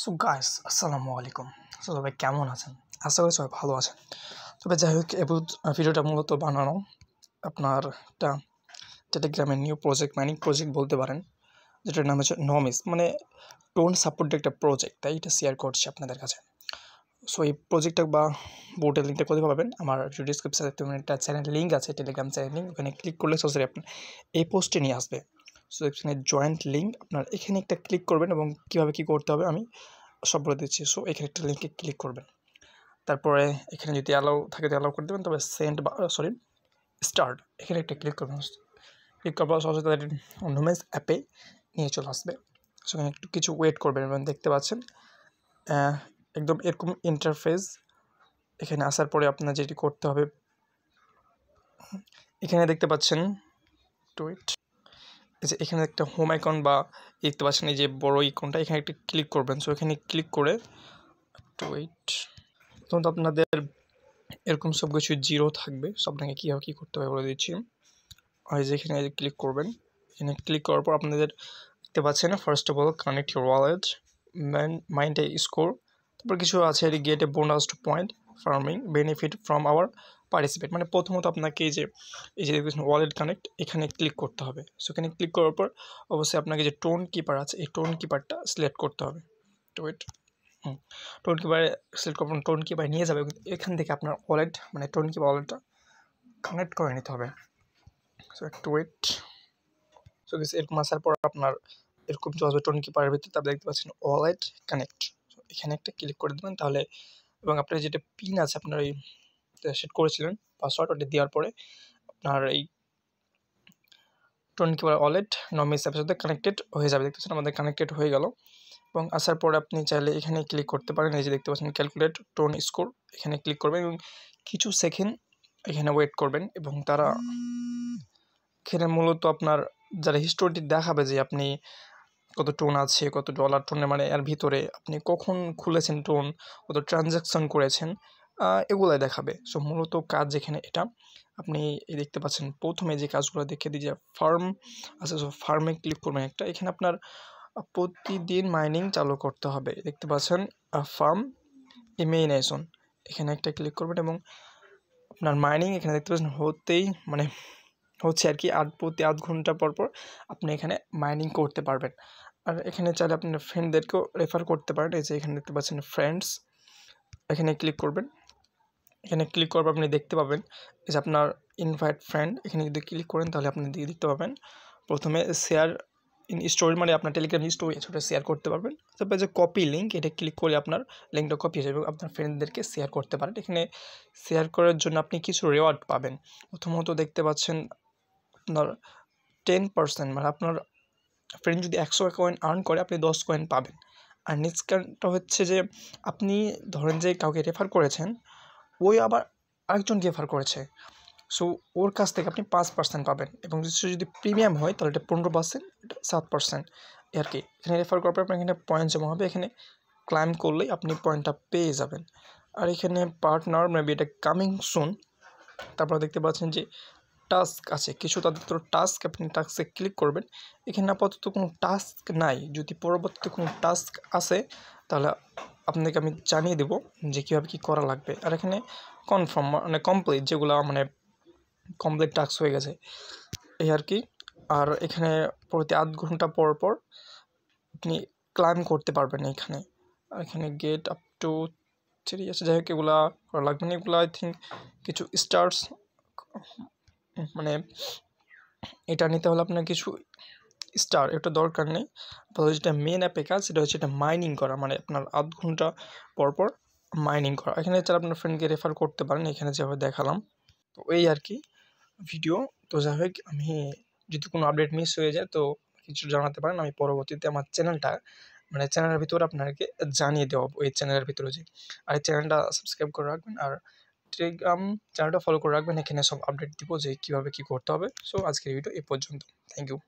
So guys আসসালামু আলাইকুম। সবাই কেমন আছেন? আশা করি সবাই ভালো আছেন। তবে যাই হোক ভিডিওটা মূলত বানানো আপনার একটা টেলিগ্রামের নিউ প্রজেক্ট মাইনিং প্রজেক্ট বলতে পারেন, যেটার নাম হচ্ছে নমিস, মানে টোন সাপোর্টেড একটা প্রজেক্ট, তাই এটা শেয়ার করছি আপনাদের কাছে। সো এই প্রজেক্টটা বা বোর্ডের লিঙ্কটা কোথায় পাবেন? আমার ডিসক্রিপশনে একটা চ্যানেল লিঙ্ক আছে, টেলিগ্রাম চ্যানেল লিঙ্ক, ওখানে ক্লিক করলে সরাসরি আপনার এই পোস্টে নিয়ে আসবে। সো এখানে জয়েন্ট লিঙ্ক, আপনার এখানে একটা ক্লিক করবেন এবং কীভাবে কী করতে হবে আমি সব বলে দিচ্ছি। সো এখানে একটা লিঙ্কে ক্লিক করবেন, তারপরে এখানে যদি অ্যালাউ থাকে তো অ্যালাউ করে দেবেন, তবে সেন্ড বা স্টার্ট এখানে একটা ক্লিক করবেন। ক্লিক করার পর সরাসরি তাদের নোমেস অ্যাপে নিয়ে চলে আসবে। সেখানে একটু কিছু ওয়েট করবেন এবং দেখতে পাচ্ছেন একদম এরকম ইন্টারফেস। এখানে আসার পরে আপনার যেটি করতে হবে, এখানে দেখতে পাচ্ছেন টুইট, যে এখানে একটা হোম আইকন বা দেখতে পাচ্ছেন এই যে বড় আইকনটা, এখানে একটা ক্লিক করবেন। সো এখানে ক্লিক করে টুইট তখন তো আপনাদের এরকম সব কিছু জিরো থাকবে। সব আপনাকে কীভাবে কী করতে হবে বলে দিচ্ছি। আর যে এখানে ক্লিক করবেন, এখানে ক্লিক করার পর আপনাদের দেখতে পাচ্ছেন first of all connect your wallet, mind a score, তারপর কিছু আছে get a bonus to point farming benefit from our participate. মানে প্রথমত আপনাকে এই যে দেখবেন ওয়ালেট কানেক্ট, এখানে ক্লিক করতে হবে। সো এখানে ক্লিক করার পর অবশ্যই আপনাকে যে টোন কিপার আছে এই টোন কিপারটা সিলেক্ট করতে হবে। টুইট টোন কিপারে সিলেক্ট করবেন, টোন কিপার নিয়ে যাবে, এখান থেকে আপনার ওয়ালেট মানে টোন কিপার ওয়ালেটটা কানেক্ট করে নিতে হবে। সো একটু ওয়েট। সো এরকম আসার পর আপনার এরকম চলে আসবে টোন কিপারের ভিতরে, তারপর দেখতে পাচ্ছেন ওয়ালেট কানেক্ট, এখানে একটা ক্লিক করে দেবেন তাহলে। এবং আপনার যেটা পিন আছে আপনার এই সেট করেছিলেন পাসওয়ার্ড, ওটা দেওয়ার পরে আপনার এই টোন কিপার ওয়ালেট নমিস অ্যাপের সাথে কানেক্টেড হয়ে যাবে। দেখতে পাচ্ছেন আমাদের কানেক্টেড হয়ে গেল। এবং আসার পরে আপনি চাইলে এখানে ক্লিক করতে পারেন, এই যে দেখতে পাচ্ছেন ক্যালকুলেট টোন স্কোর, এখানে ক্লিক করবেন এবং কিছু সেকেন্ড এখানে ওয়েট করবেন। এবং তারা এখানে মূলত আপনার যারা হিস্টোরিটি দেখাবে যে আপনি কত টোন আছে, কত ডলার টোনের, মানে এর ভিতরে আপনি কখন খুলেছেন টোন, কত ট্রানজ্যাকশন করেছেন, এগুলাই দেখাবে। সো মূলত কাজ এখানে এটা আপনি এই দেখতে পাচ্ছেন প্রথমে যে কাজগুলো দেখে দিই যে ফার্ম আছে। সো ফার্মে ক্লিক করবেন একটা, এখানে আপনার প্রতিদিন মাইনিং চালু করতে হবে। দেখতে পাচ্ছেন ফার্ম ইমেইনেশন, এখানে একটা ক্লিক করবেন এবং আপনার মাইনিং এখানে দেখতে পাচ্ছেন হচ্ছে আর কি প্রতি আধ ঘন্টা পর পর আপনি এখানে মাইনিং করতে পারবেন। আর এখানে চাইলে আপনার ফ্রেন্ডদেরকেও রেফার করতে পারেন। এই যে এখানে দেখতে পাচ্ছেন ফ্রেন্ডস, এখানে ক্লিক করবেন। এখানে ক্লিক করার পর আপনি দেখতে পাবেন এই যে আপনার ইনভাইট ফ্রেন্ড, এখানে যদি ক্লিক করেন তাহলে আপনি দেখতে পাবেন প্রথমে শেয়ার ইন স্টোরি, মানে আপনার টেলিগ্রাম স্টোরি আছে ওটা শেয়ার করতে পারবেন। তারপরে যে কপি লিঙ্ক, এটা ক্লিক করে আপনার লিঙ্কটা কপি হয়ে যাবে এবং আপনার ফ্রেন্ডদেরকে শেয়ার করতে পারেন। এখানে শেয়ার করার জন্য আপনি কিছু রিওয়ার্ড পাবেন। প্রথমত দেখতে পাচ্ছেন আপনার 10%, মানে আপনার ফ্রেন্ড যদি 100 কয়েন আর্ন করে আপনি 10 কয়েন পাবেন। আর নেক্সট কারণটা হচ্ছে যে আপনি ধরেন যে কাউকে রেফার করেছেন, ওই আবার আরেকজনকে রেফার করেছে, সো ওর কাছ থেকে আপনি 5% পাবেন। এবং যদি প্রিমিয়াম হয় তাহলে এটা 15%, এটা 7% আর কি। এখানে রেফার করার পর আপনার এখানে পয়েন্ট জমা হবে, এখানে ক্লাইম করলেই আপনি পয়েন্টটা পেয়ে যাবেন। আর এখানে পার্টনার মেবি এটা কামিং সুন। তারপর দেখতে পাচ্ছেন যে টাস্ক আছে কিছু, তাদের তো টাস্ক, আপনি টাস্কে ক্লিক করবেন। এখানে আপাতত কোনো টাস্ক নাই, যদি পরবর্তীতে কোনো টাস্ক আসে তাহলে আপনাদেরকে আমি জানিয়ে দেবো যে কীভাবে কী করা লাগবে। আর এখানে কনফার্ম মানে কমপ্লিট, যেগুলো মানে কমপ্লিট টাস্ক হয়ে গেছে এই আর কি। আর এখানে প্রতি আধ ঘন্টা পর পর আপনি ক্লাইম করতে পারবেন এখানে। আর এখানে গেট আপ টু 3 আছে, যাই হোক এগুলা করা লাগবে না। এগুলো আই থিঙ্ক কিছু স্টার্স, মানে এটা নিতে হলে আপনার কিছু স্টার, এটা দরকার নেই। যেটা মেন অ্যাপে কাজ সেটা হচ্ছে এটা মাইনিং করা, মানে আপনার আধ ঘন্টা পর পর মাইনিং করা। এখানে যারা আপনার ফ্রেন্ডকে রেফার করতে পারেন, এখানে যেভাবে দেখালাম। তো এই আর কি ভিডিও। তো যাই হোক, আমি যদি কোনো আপডেট মিস হয়ে যায় তো কিছু জানাতে পারেন, আমি পরবর্তীতে আমার চ্যানেলটা মানে চ্যানেলের ভিতরে আপনাকে জানিয়ে দেওয়া ওই চ্যানেলের ভিতরে যে। আর এই চ্যানেলটা সাবস্ক্রাইব করে রাখবেন আর টেলিগ্রাম চ্যানেলটা ফলো করে রাখবেন, এখানে সব আপডেট দিব যে কীভাবে কী করতে হবে। সো আজকের ভিডিও এ পর্যন্ত, থ্যাংক ইউ।